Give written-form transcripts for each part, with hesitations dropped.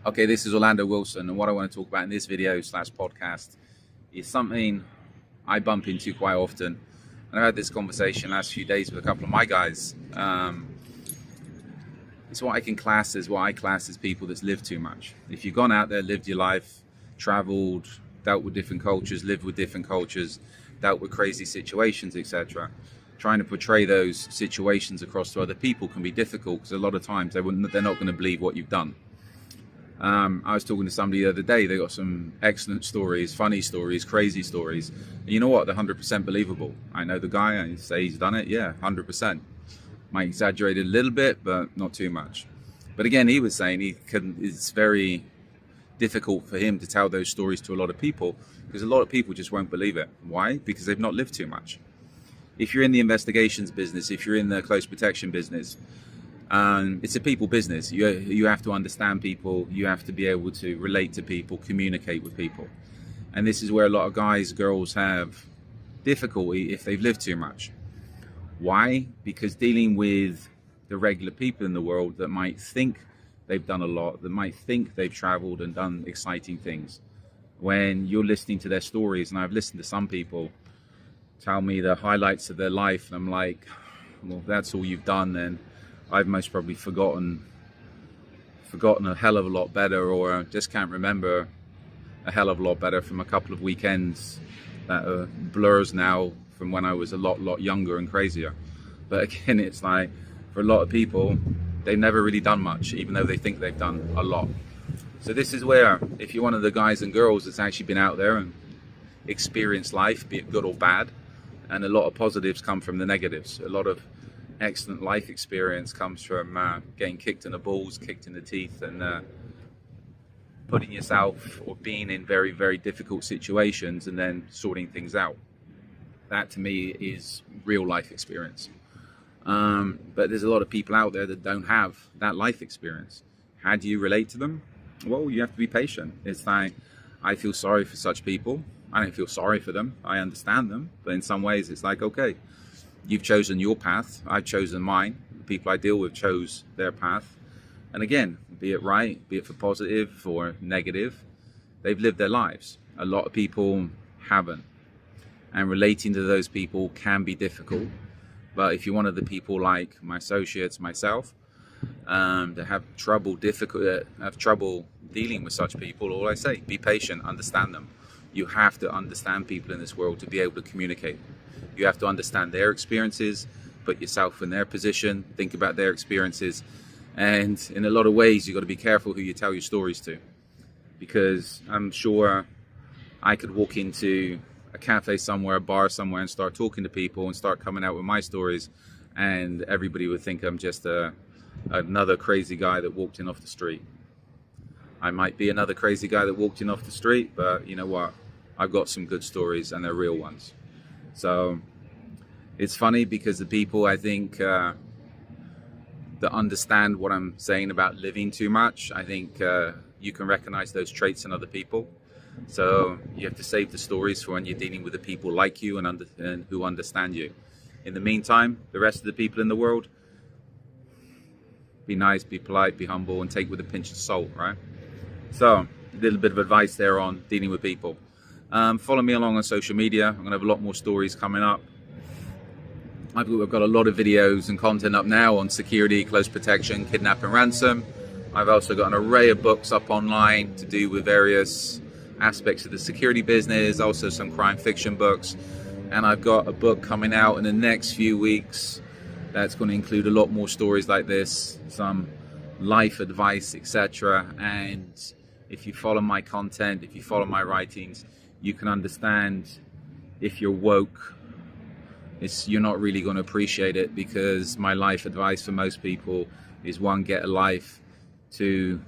Okay, this is Orlando Wilson, and what I want to talk about in this video slash podcast is something I bump into quite often. And I had this conversation last few days with a couple of my guys. It's what I class as people that's lived too much. If you've gone out there, lived your life, traveled, dealt with different cultures, lived with different cultures, dealt with crazy situations, etc. Trying to portray those situations across to other people can be difficult because a lot of times they're not going to believe what you've done. I was talking to somebody the other day. They got some excellent stories, funny stories, crazy stories. And you know what? They're 100% believable. I know the guy. I say he's done it. Yeah, 100%. Might exaggerate it a little bit, but not too much. But again, he was saying it's very difficult for him to tell those stories to a lot of people because a lot of people just won't believe it. Why? Because they've not lived too much. If you're in the investigations business, if you're in the close protection business, it's a people business. You have to understand people. You have to be able to relate to people, communicate with people. And this is where a lot of guys, girls have difficulty if they've lived too much. Why? Because dealing with the regular people in the world that might think they've done a lot, that might think they've traveled and done exciting things. When you're listening to their stories, and I've listened to some people tell me the highlights of their life, and I'm like, well, if that's all you've done, then I've most probably forgotten a hell of a lot better, or just can't remember a hell of a lot better from a couple of weekends that are blurs now from when I was a lot younger and crazier. But again, it's like for a lot of people, they've never really done much, even though they think they've done a lot. So this is where, if you're one of the guys and girls that's actually been out there and experienced life, be it good or bad, and a lot of positives come from the negatives. A lot of excellent life experience comes from getting kicked in the balls, kicked in the teeth, and putting yourself or being in very difficult situations and then sorting things out. That to me is real life experience. But there's a lot of people out there that don't have that life experience. How do you relate to them? Well, you have to be patient. It's like, I feel sorry for such people. I don't feel sorry for them. I understand them. But in some ways, it's like, okay, you've chosen your path. I've chosen mine. The people I deal with chose their path. And again, be it right, be it for positive or negative, they've lived their lives. A lot of people haven't. And relating to those people can be difficult. But if you're one of the people like my associates, myself, that have trouble dealing with such people, all I say, be patient, understand them. You have to understand people in this world to be able to communicate. You have to understand their experiences, put yourself in their position, think about their experiences. And in a lot of ways, you've got to be careful who you tell your stories to. Because I'm sure I could walk into a cafe somewhere, a bar somewhere, and start talking to people and start coming out with my stories, and everybody would think I'm just another crazy guy that walked in off the street. I might be another crazy guy that walked in off the street, but you know what? I've got some good stories, and they're real ones. So it's funny because the people I think that understand what I'm saying about living too much, I think you can recognize those traits in other people. So you have to save the stories for when you're dealing with the people like you and who understand you. In the meantime, the rest of the people in the world, be nice, be polite, be humble, and take with a pinch of salt, right? So a little bit of advice there on dealing with people. Follow me along on social media. I'm going to have a lot more stories coming up. I've got a lot of videos and content up now on security, close protection, kidnap and ransom. I've also got an array of books up online to do with various aspects of the security business, also some crime fiction books. And I've got a book coming out in the next few weeks that's going to include a lot more stories like this, some life advice, etc. And if you follow my content, if you follow my writings, you can understand if you're woke, you're not really going to appreciate it, because my life advice for most people is 1, get a life, 2,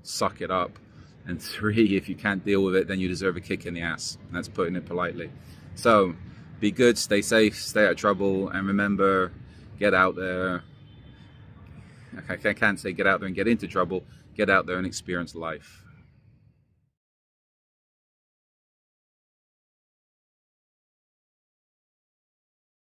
suck it up, and 3, if you can't deal with it, then you deserve a kick in the ass. And that's putting it politely. So be good, stay safe, stay out of trouble, and remember, get out there. I can't say get out there and get into trouble. Get out there and experience life.